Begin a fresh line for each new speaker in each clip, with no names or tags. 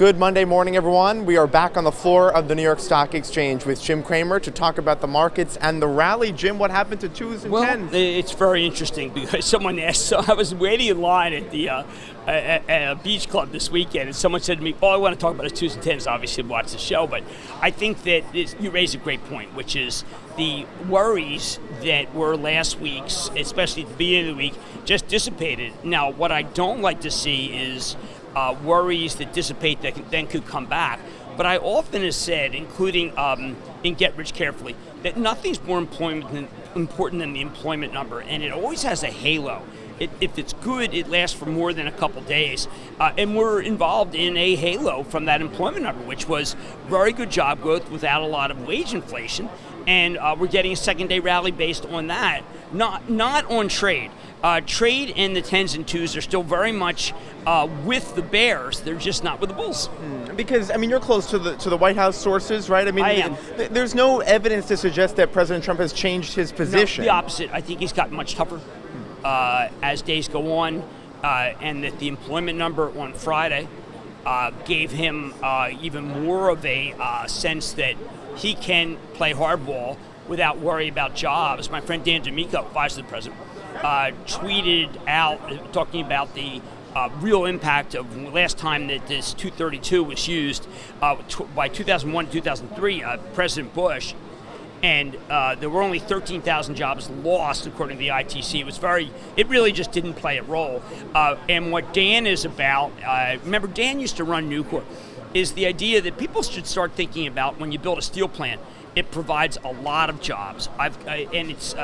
Good Monday morning, everyone. We are back on the floor of the New York Stock Exchange with Jim Cramer to talk about the markets and the rally. Jim, what happened to 2s and 10s?
It's very interesting because someone asked, so I was waiting in line at the at a beach club this weekend, and someone said to me, all I want to talk about is 2s and 10s, obviously watch the show, but I think that you raise a great point, which is the worries that were last week's, especially at the beginning of the week, just dissipated. Now, what I don't like to see is worries that dissipate that then could come back. But I often have said, including in Get Rich Carefully, that nothing's more important than the employment number, and it always has a halo. If it's good, it lasts for more than a couple days. And we're involved in a halo from that employment number, which was very good job growth without a lot of wage inflation. And we're getting a second-day rally based on that, not on trade. Trade and the 10s and 2s are still very much with the bears. They're just not with the bulls.
Because, I mean, you're close to the White House sources, right? I mean,
I am.
There's no evidence to suggest that President Trump has changed his position.
No, the opposite. I think he's gotten much tougher as days go on, and that the employment number on Friday gave him even more of a sense that he can play hardball without worry about jobs. My friend Dan D'Amico, vice president, tweeted out talking about the real impact of last time that this 232 was used by 2001 to 2003, President Bush, and there were only 13,000 jobs lost according to the ITC. It really just didn't play a role. And what Dan is about, remember Dan used to run Nucor, is the idea that people should start thinking about when you build a steel plant, it provides a lot of jobs. And it's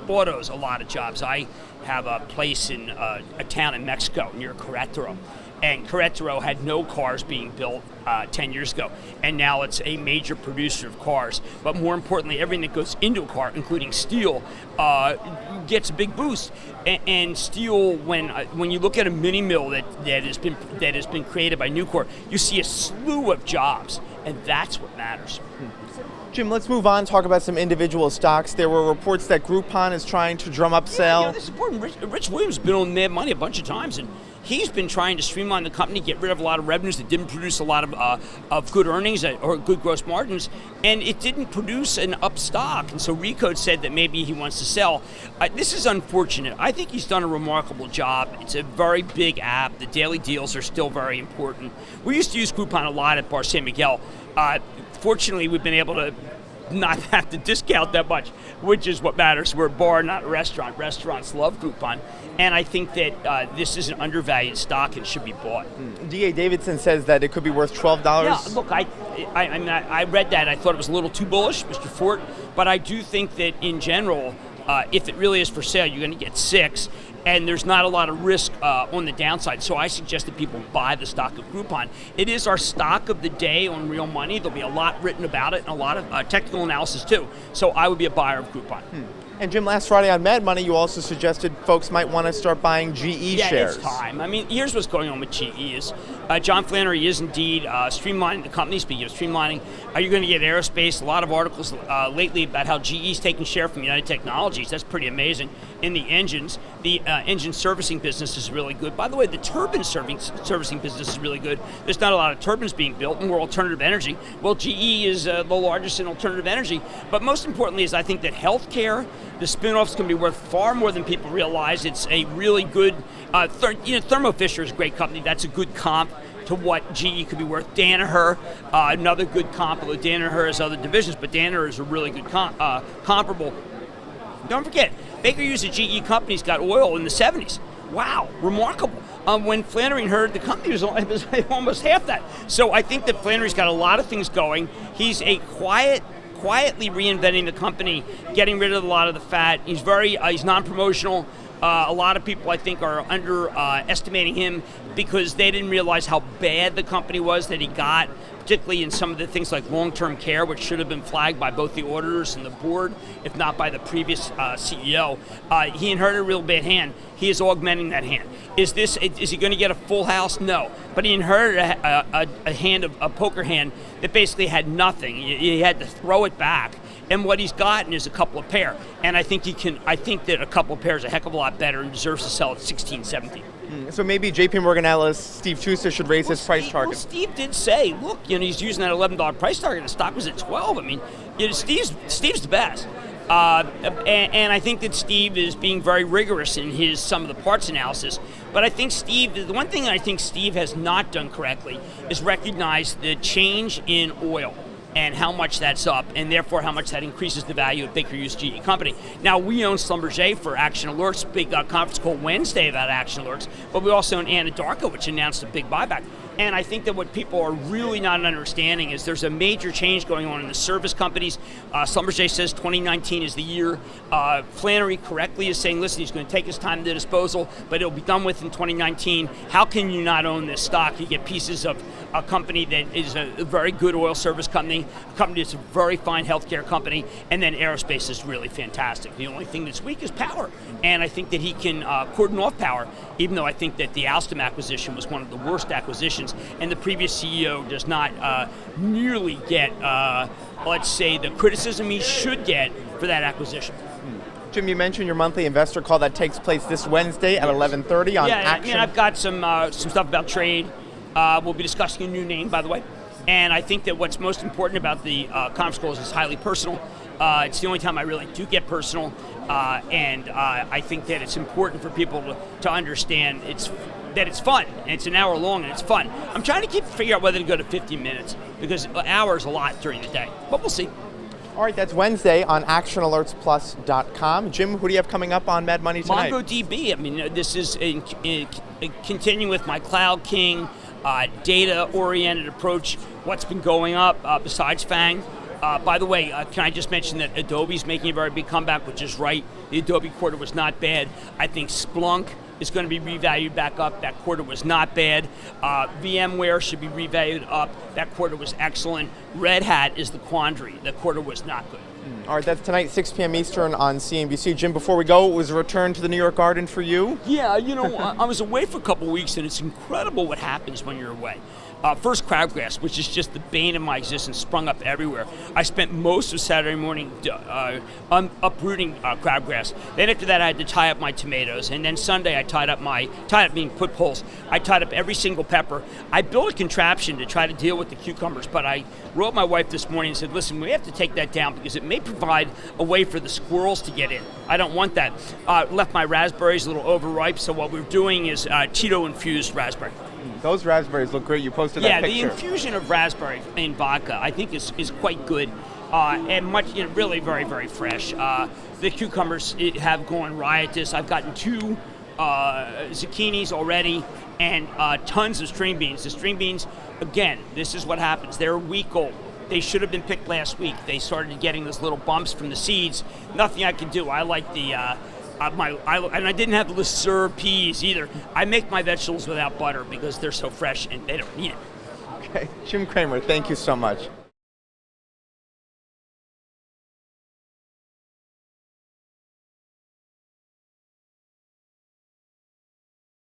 autos, a lot of jobs. I have a place in a town in Mexico near Querétaro, and Querétaro had no cars being built 10 years ago, and now it's a major producer of cars. But more importantly, everything that goes into a car, including steel, gets a big boost. And steel, when you look at a mini mill that has been created by Nucor, you see a slew of jobs, and that's what matters.
Jim, let's move on, talk about some individual stocks. There were reports that Groupon is trying to drum up sale.
Yeah, this is important. Rich Williams has been on Mad Money a bunch of times, and he's been trying to streamline the company, get rid of a lot of revenues that didn't produce a lot of good earnings or good gross margins, and it didn't produce an up stock. And so Recode said that maybe he wants to sell. This is unfortunate. I think he's done a remarkable job. It's a very big app. The daily deals are still very important. We used to use Groupon a lot at Bar San Miguel. Fortunately, we've been able to not have to discount that much, which is what matters. We're a bar, not a restaurant. Restaurants love Groupon. And I think that this is an undervalued stock and should be bought.
D.A. Davidson says that it could be worth $12.
Yeah, look, I read that. I thought it was a little too bullish, Mr. Fort. But I do think that in general, if it really is for sale, you're going to get 6. And there's not a lot of risk on the downside. So I suggest that people buy the stock of Groupon. It is our stock of the day on Real Money. There'll be a lot written about it and a lot of technical analysis too. So I would be a buyer of Groupon.
And Jim, last Friday on Mad Money, you also suggested folks might want to start buying GE shares.
Yeah, it's time. I mean, here's what's going on with GE is John Flannery is indeed streamlining the company. Speaking of streamlining, you're going to get aerospace. A lot of articles lately about how GE is taking share from United Technologies. That's pretty amazing. In the engines, the engine servicing business is really good. By the way, the turbine servicing business is really good. There's not a lot of turbines being built, more alternative energy. Well, GE is the largest in alternative energy. But most importantly is I think that healthcare, the spin-offs can be worth far more than people realize. It's a really good, Thermo Fisher is a great company. That's a good comp to what GE could be worth. Danaher, another good comp, although Danaher has other divisions, but Danaher is a really good comparable. Don't forget, Baker Hughes, a GE company's got oil in the 70s. Wow, remarkable. When Flannery inherited the company, it was almost half that. So I think that Flannery's got a lot of things going. He's a quietly reinventing the company, getting rid of a lot of the fat. He's he's non-promotional. A lot of people, I think, are underestimating him because they didn't realize how bad the company was that he got, particularly in some of the things like long-term care, which should have been flagged by both the auditors and the board, if not by the previous CEO. He inherited a real bad hand. He is augmenting that hand. Is he going to get a full house? No. But he inherited a poker hand that basically had nothing. He had to throw it back. And what he's gotten is a couple of pair. And I think that a couple of pair is a heck of a lot better and deserves to sell at 16, 17.
So maybe JP Morgan analyst Steve Tusa should raise his price target.
Well, Steve did say, look, he's using that $11 price target. The stock was at 12. I mean, Steve's the best. And I think that Steve is being very rigorous in his sum of the parts analysis. But I think the one thing I think Steve has not done correctly is recognize the change in oil and how much that's up, and therefore how much that increases the value of Baker Hughes GE Company. Now, we own Schlumberger for Action Alerts, big conference call Wednesday about Action Alerts, but we also own Anadarko, which announced a big buyback. And I think that what people are really not understanding is there's a major change going on in the service companies. Schlumberger says 2019 is the year. Flannery correctly is saying, listen, he's going to take his time to disposal, but it'll be done with in 2019. How can you not own this stock? You get pieces of a company that is a very good oil service company, a company that's a very fine healthcare company, and then aerospace is really fantastic. The only thing that's weak is power. And I think that he can cordon off power, even though I think that the Alstom acquisition was one of the worst acquisitions, and the previous CEO does not nearly get, let's say, the criticism he should get for that acquisition.
Jim, you mentioned your monthly investor call that takes place this Wednesday at 11:30 on Action.
Yeah, I've got some stuff about trade. We'll be discussing a new name, by the way. And I think that what's most important about the conference call is it's highly personal. It's the only time I really do get personal. And I think that it's important for people to understand that it's fun, and it's an hour long, and it's fun. I'm trying to figure out whether to go to 50 minutes, because an hour is a lot during the day, but we'll see.
All right, that's Wednesday on ActionAlertsPlus.com. Jim, who do you have coming up on Mad Money tonight?
MongoDB. I mean, this is continuing with my Cloud King, data-oriented approach. What's been going up besides FANG? By the way, can I just mention that Adobe's making a very big comeback, which is right. The Adobe quarter was not bad. I think Splunk is going to be revalued back up. That quarter was not bad. VMware should be revalued up. That quarter was excellent. Red Hat is the quandary. The quarter was not good.
All right, that's tonight, 6 p.m. Eastern on CNBC. Jim, before we go, was a return to the New York Garden for you?
Yeah, I was away for a couple of weeks, and it's incredible what happens when you're away. First, crabgrass, which is just the bane of my existence, sprung up everywhere. I spent most of Saturday morning uprooting crabgrass. Then after that, I had to tie up my tomatoes. And then Sunday, I tied up being put poles. I tied up every single pepper. I built a contraption to try to deal with the cucumbers, but I wrote my wife this morning and said, listen, we have to take that down because it may provide a way for the squirrels to get in. I don't want that. Left my raspberries a little overripe, so what we're doing is Cheeto-infused raspberry.
Those raspberries look great. You posted that picture.
Yeah, the infusion of raspberry in vodka, I think, is quite good and much, really very, very fresh. The cucumbers have gone riotous. I've gotten 2 zucchinis already and tons of string beans. The string beans, again, this is what happens. They're a week old. They should have been picked last week. They started getting those little bumps from the seeds. Nothing I can do. I like the... and I didn't have to serve peas either. I make my vegetables without butter because they're so fresh and they don't need it.
Okay, Jim Cramer, thank you so much.